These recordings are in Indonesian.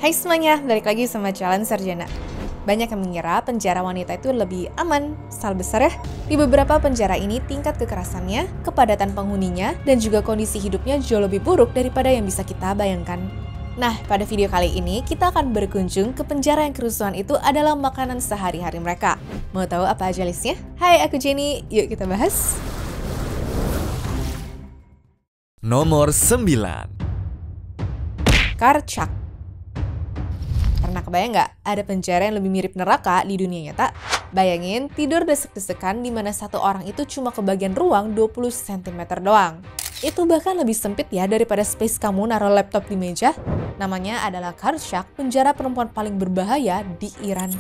Hai semuanya, balik lagi sama Jalan Sarjana. Banyak yang mengira penjara wanita itu lebih aman. Salah besar ya. Di beberapa penjara ini tingkat kekerasannya, kepadatan penghuninya, dan juga kondisi hidupnya jauh lebih buruk daripada yang bisa kita bayangkan. Nah, pada video kali ini kita akan berkunjung ke penjara yang kerusuhan itu adalah makanan sehari-hari mereka. Mau tahu apa aja listnya? Hai, aku Jenny. Yuk kita bahas. Nomor 9. Karchak. Pernah kebayang nggak ada penjara yang lebih mirip neraka di dunia nyata? Bayangin tidur desek-desekan di mana satu orang itu cuma kebagian ruang 20 cm doang. Itu bahkan lebih sempit ya daripada space kamu naruh laptop di meja. Namanya adalah Karchak, penjara perempuan paling berbahaya di Iran.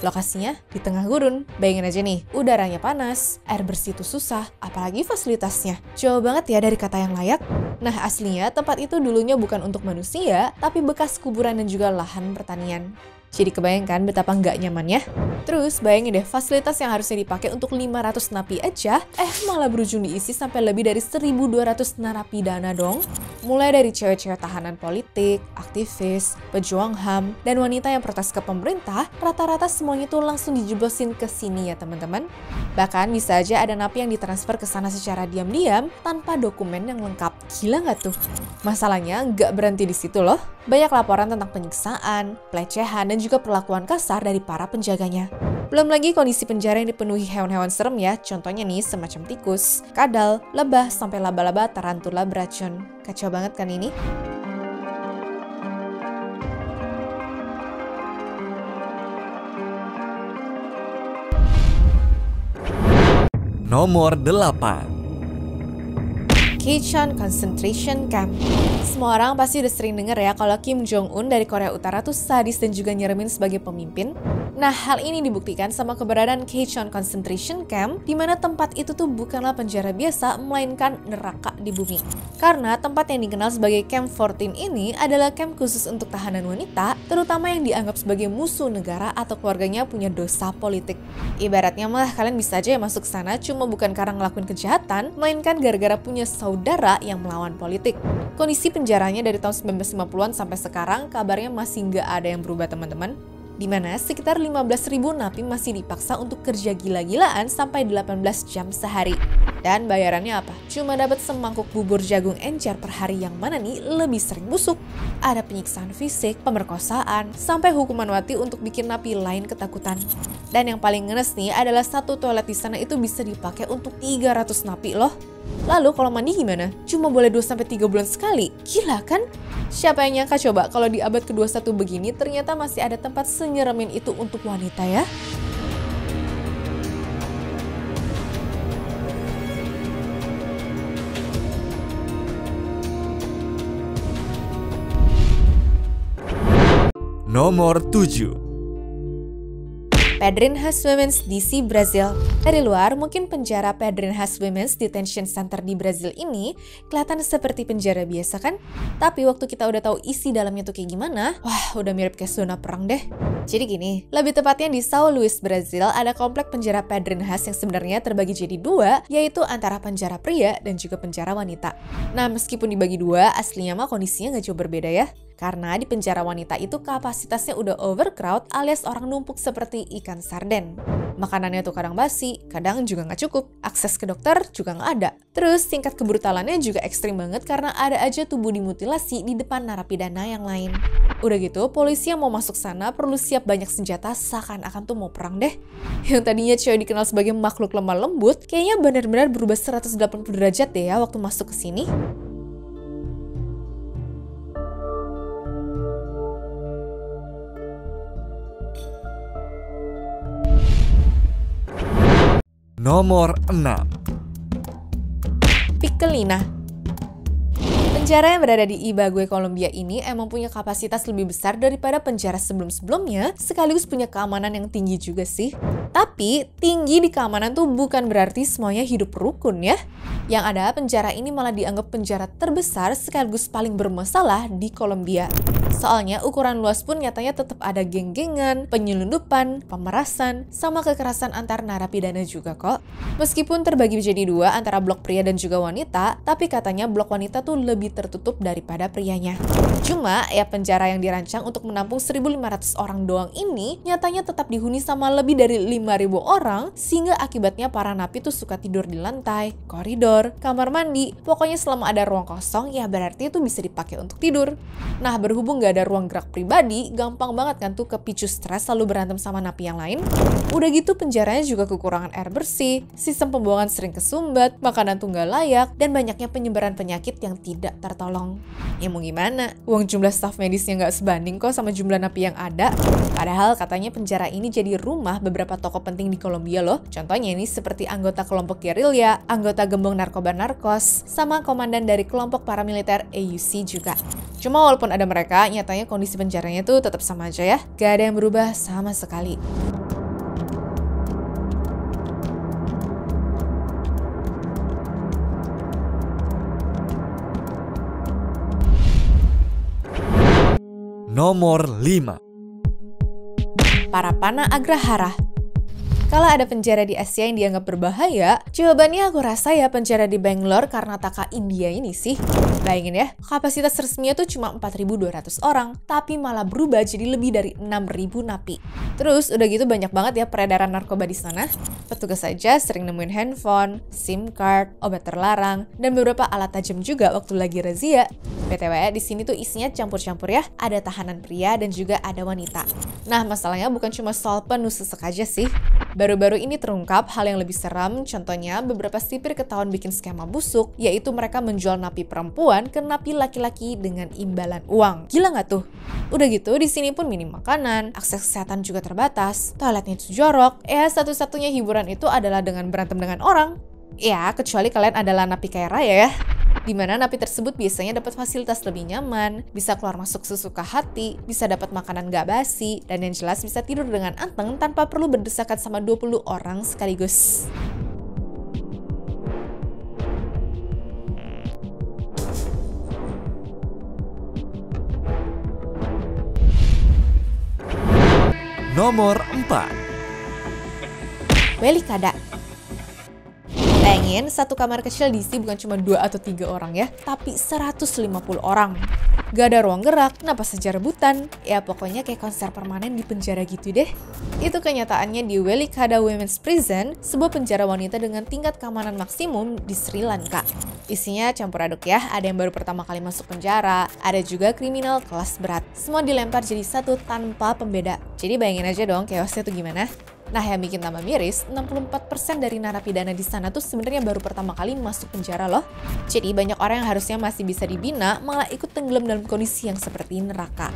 Lokasinya di tengah gurun. Bayangin aja nih, udaranya panas, air bersih itu susah, apalagi fasilitasnya. Jauh banget ya dari kata yang layak. Nah, aslinya tempat itu dulunya bukan untuk manusia, tapi bekas kuburan dan juga lahan pertanian. Jadi kebayangkan betapa nggak nyamannya? Terus bayangin deh, fasilitas yang harusnya dipakai untuk 500 napi aja, malah berujung diisi sampai lebih dari 1.200 narapidana dong. Mulai dari cewek-cewek tahanan politik, aktivis, pejuang HAM, dan wanita yang protes ke pemerintah, rata-rata semuanya tuh langsung dijeblosin ke sini ya teman-teman. Bahkan bisa aja ada napi yang ditransfer ke sana secara diam-diam tanpa dokumen yang lengkap. Gila nggak tuh? Masalahnya nggak berhenti di situ loh. Banyak laporan tentang penyiksaan, pelecehan, dan juga perlakuan kasar dari para penjaganya. Belum lagi kondisi penjara yang dipenuhi hewan-hewan serem ya, contohnya nih semacam tikus, kadal, lebah, sampai laba-laba tarantula beracun. Kacau banget kan ini? Nomor 8. Kaechon Concentration Camp. Semua orang pasti udah sering denger ya kalau Kim Jong-un dari Korea Utara tuh sadis dan juga nyeremin sebagai pemimpin. Nah, hal ini dibuktikan sama keberadaan Kaechon Concentration Camp, di mana tempat itu tuh bukanlah penjara biasa, melainkan neraka di bumi. Karena tempat yang dikenal sebagai Camp 14 ini adalah camp khusus untuk tahanan wanita, terutama yang dianggap sebagai musuh negara atau keluarganya punya dosa politik. Ibaratnya mah kalian bisa aja masuk sana cuma bukan karena ngelakuin kejahatan, melainkan gara-gara punya saudara yang melawan politik. Kondisi penjaranya dari tahun 1950-an sampai sekarang kabarnya masih nggak ada yang berubah teman-teman. Di mana sekitar 15.000 napi masih dipaksa untuk kerja gila-gilaan sampai 18 jam sehari. Dan bayarannya apa? Cuma dapat semangkuk bubur jagung encer per hari, yang mana nih lebih sering busuk. Ada penyiksaan fisik, pemerkosaan, sampai hukuman mati untuk bikin napi lain ketakutan. Dan yang paling ngenes nih adalah satu toilet di sana itu bisa dipakai untuk 300 napi loh. Lalu kalau mandi gimana? Cuma boleh 2-3 bulan sekali. Gila kan? Siapa yang nyangka coba kalau di abad ke-21 begini ternyata masih ada tempat senyeremin itu untuk wanita ya? Nomor 7. Pedrinhas Women's DC Brazil. Dari luar, mungkin penjara Pedrinhas Women's Detention Center di Brazil ini kelihatan seperti penjara biasa kan? Tapi waktu kita udah tahu isi dalamnya tuh kayak gimana, wah udah mirip kayak zona perang deh. Jadi gini, lebih tepatnya di São Luís, Brazil, ada komplek penjara Pedrinhas yang sebenarnya terbagi jadi dua, yaitu antara penjara pria dan juga penjara wanita. Nah, meskipun dibagi dua, aslinya mah kondisinya nggak jauh berbeda ya. Karena di penjara wanita itu kapasitasnya udah overcrowd alias orang numpuk seperti ikan sarden. Makanannya tuh kadang basi, kadang juga nggak cukup. Akses ke dokter juga nggak ada. Terus tingkat kebrutalannya juga ekstrim banget karena ada aja tubuh dimutilasi di depan narapidana yang lain. Udah gitu, polisi yang mau masuk sana perlu siap banyak senjata seakan-akan tuh mau perang deh. Yang tadinya cewek dikenal sebagai makhluk lemah lembut, kayaknya benar-benar berubah 180 derajat deh ya waktu masuk ke sini. Nomor 6. Pikelina. Penjara yang berada di Ibagué, Kolombia ini emang punya kapasitas lebih besar daripada penjara sebelum-sebelumnya, sekaligus punya keamanan yang tinggi juga sih. Tapi, tinggi di keamanan tuh bukan berarti semuanya hidup rukun ya. Yang ada, penjara ini malah dianggap penjara terbesar sekaligus paling bermasalah di Kolombia. Soalnya ukuran luas pun nyatanya tetap ada geng-gengan, penyelundupan, pemerasan, sama kekerasan antar narapidana juga kok. Meskipun terbagi menjadi dua antara blok pria dan juga wanita, tapi katanya blok wanita tuh lebih tertutup daripada prianya. Cuma ya penjara yang dirancang untuk menampung 1.500 orang doang ini nyatanya tetap dihuni sama lebih dari 5.000 orang, sehingga akibatnya para napi tuh suka tidur di lantai, koridor, kamar mandi. Pokoknya selama ada ruang kosong ya berarti itu bisa dipakai untuk tidur. Nah, berhubung gak ada ruang gerak pribadi, gampang banget kan tuh kepicu stres lalu berantem sama napi yang lain. Udah gitu penjaranya juga kekurangan air bersih, sistem pembuangan sering kesumbat, makanan tuh gak layak, dan banyaknya penyebaran penyakit yang tidak tertolong. Ya mau gimana? Uang jumlah staf medisnya gak sebanding kok sama jumlah napi yang ada. Padahal katanya penjara ini jadi rumah beberapa tokoh penting di Kolombia loh. Contohnya ini seperti anggota kelompok gerilya, anggota gembong narkoba narkos, sama komandan dari kelompok paramiliter AUC juga. Cuma walaupun ada mereka, nyatanya kondisi penjaranya tuh tetap sama aja ya. Gak ada yang berubah sama sekali. Nomor 5. Parapana Agrahara. Kalau ada penjara di Asia yang dianggap berbahaya, jawabannya aku rasa ya penjara di Bangalore karena Karnataka India ini sih. Bayangin ya, kapasitas resminya tuh cuma 4.200 orang, tapi malah berubah jadi lebih dari 6.000 napi. Terus udah gitu banyak banget ya peredaran narkoba di sana. Petugas saja sering nemuin handphone, SIM card, obat terlarang, dan beberapa alat tajam juga waktu lagi razia. BTW, di sini tuh isinya campur-campur ya, ada tahanan pria dan juga ada wanita. Nah, masalahnya bukan cuma soal penuh sesek aja sih. Baru-baru ini terungkap hal yang lebih seram, contohnya beberapa sipir ketahuan bikin skema busuk, yaitu mereka menjual napi perempuan ke napi laki-laki dengan imbalan uang. Gila nggak tuh? Udah gitu, di sini pun minim makanan, akses kesehatan juga terbatas, toiletnya itu jorok, satu-satunya hiburan itu adalah dengan berantem dengan orang. Ya, kecuali kalian adalah napi kaya raya ya. Dimana napi tersebut biasanya dapat fasilitas lebih nyaman, bisa keluar masuk sesuka hati, bisa dapat makanan gak basi, dan yang jelas bisa tidur dengan anteng tanpa perlu berdesakan sama 20 orang sekaligus. Nomor 4. Welikada. Bayangin, satu kamar kecil diisi bukan cuma 2 atau 3 orang ya, tapi 150 orang. Gak ada ruang gerak, napas saja rebutan. Ya pokoknya kayak konser permanen di penjara gitu deh. Itu kenyataannya di Welikada Women's Prison, sebuah penjara wanita dengan tingkat keamanan maksimum di Sri Lanka. Isinya campur aduk ya, ada yang baru pertama kali masuk penjara, ada juga kriminal kelas berat. Semua dilempar jadi satu tanpa pembeda. Jadi bayangin aja dong chaosnya tuh gimana. Nah, yang bikin tambah miris, 64% dari narapidana di sana tuh sebenarnya baru pertama kali masuk penjara loh. Jadi banyak orang yang harusnya masih bisa dibina, malah ikut tenggelam dalam kondisi yang seperti neraka.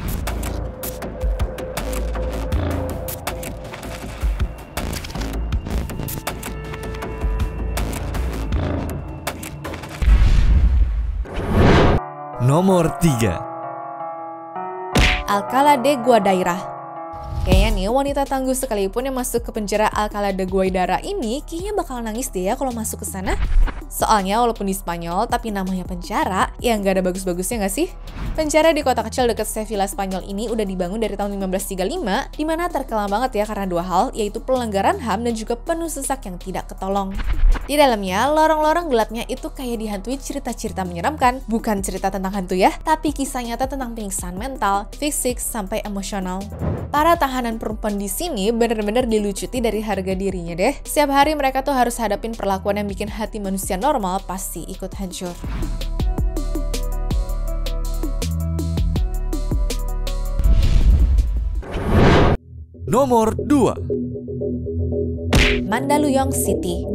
Nomor 3. Alcalá de Guadaira. Kayaknya nih, wanita tangguh sekalipun yang masuk ke penjara Alcalá de Guadaira ini kayaknya bakal nangis deh ya kalau masuk ke sana. Soalnya walaupun di Spanyol, tapi namanya penjara, ya nggak ada bagus-bagusnya nggak sih? Penjara di kota kecil dekat Sevilla, Spanyol ini udah dibangun dari tahun 1535, di mana terkenal banget ya karena dua hal, yaitu pelanggaran HAM dan juga penuh sesak yang tidak ketolong. Di dalamnya, lorong-lorong gelapnya itu kayak dihantui cerita-cerita menyeramkan, bukan cerita tentang hantu ya, tapi kisah nyata tentang pingsan mental, fisik, sampai emosional. Para tahanan perempuan di sini bener-bener dilucuti dari harga dirinya deh. Setiap hari mereka tuh harus hadapin perlakuan yang bikin hati manusia normal pasti ikut hancur. Nomor 2. Mandaluyong City.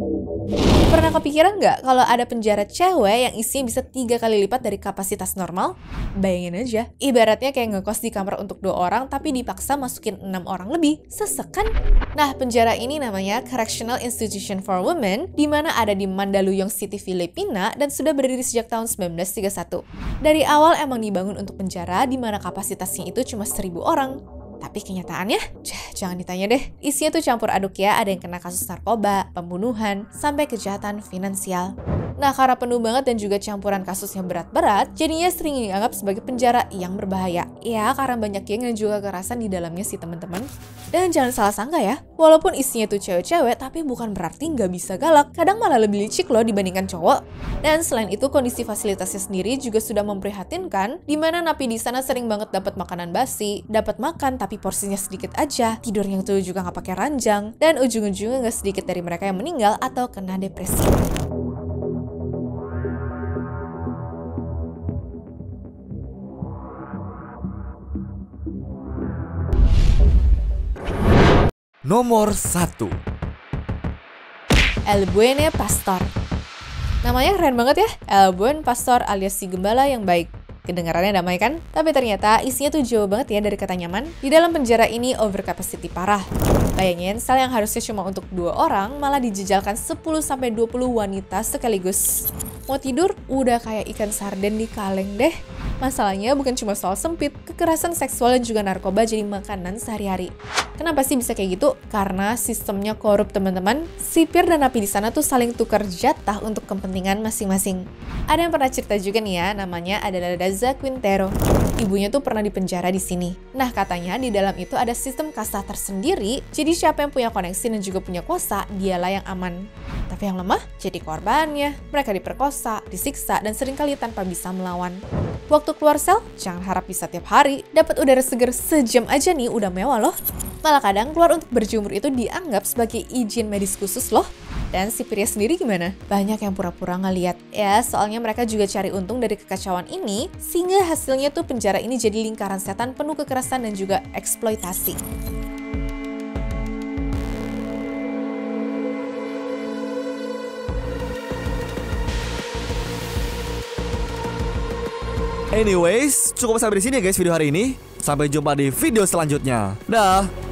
Pernah kepikiran nggak kalau ada penjara cewek yang isinya bisa 3 kali lipat dari kapasitas normal? Bayangin aja, ibaratnya kayak ngekos di kamar untuk 2 orang tapi dipaksa masukin 6 orang lebih. Sesek kan? Nah, penjara ini namanya Correctional Institution for Women, di mana ada di Mandaluyong City, Filipina, dan sudah berdiri sejak tahun 1931. Dari awal emang dibangun untuk penjara, di mana kapasitasnya itu cuma 1.000 orang. Tapi kenyataannya, jangan ditanya deh. Isinya tuh campur aduk ya, ada yang kena kasus narkoba, pembunuhan, sampai kejahatan finansial. Nah, karena penuh banget dan juga campuran kasusnya berat-berat, jadinya sering dianggap sebagai penjara yang berbahaya. Ya, karena banyak geng dan juga kekerasan di dalamnya sih teman-teman. Dan jangan salah sangka ya, walaupun isinya tuh cewek-cewek, tapi bukan berarti nggak bisa galak. Kadang malah lebih licik loh dibandingkan cowok. Dan selain itu, kondisi fasilitasnya sendiri juga sudah memprihatinkan, di mana napi di sana sering banget dapat makanan basi, dapat makan tapi porsinya sedikit aja, tidurnya tuh juga nggak pakai ranjang, dan ujung-ujungnya nggak sedikit dari mereka yang meninggal atau kena depresi. Nomor 1. El Buen Pastor. Namanya keren banget ya, El Buen Pastor alias si gembala yang baik. Kedengarannya damai kan? Tapi ternyata isinya tuh jauh banget ya dari kata nyaman. Di dalam penjara ini over capacity parah. Bayangin, sel yang harusnya cuma untuk 2 orang malah dijejalkan 10-20 wanita sekaligus. Mau tidur udah kayak ikan sarden di kaleng deh. Masalahnya bukan cuma soal sempit, kekerasan seksual dan juga narkoba jadi makanan sehari-hari. Kenapa sih bisa kayak gitu? Karena sistemnya korup teman-teman. Sipir dan napi di sana tuh saling tukar jatah untuk kepentingan masing-masing. Ada yang pernah cerita juga nih ya, namanya adalah Daza Quintero. Ibunya tuh pernah dipenjara di sini. Nah, katanya di dalam itu ada sistem kasta tersendiri, jadi siapa yang punya koneksi dan juga punya kuasa, dialah yang aman. Tapi yang lemah jadi korbannya. Mereka diperkosa, disiksa, dan seringkali tanpa bisa melawan. Waktu keluar sel, jangan harap bisa tiap hari. Dapat udara segar sejam aja nih udah mewah loh. Malah kadang keluar untuk berjemur itu dianggap sebagai izin medis khusus loh. Dan sipirnya sendiri gimana? Banyak yang pura-pura ngeliat. Ya, soalnya mereka juga cari untung dari kekacauan ini, sehingga hasilnya tuh penjara ini jadi lingkaran setan penuh kekerasan dan juga eksploitasi. Anyways, cukup sampai di sini ya guys video hari ini. Sampai jumpa di video selanjutnya. Dah.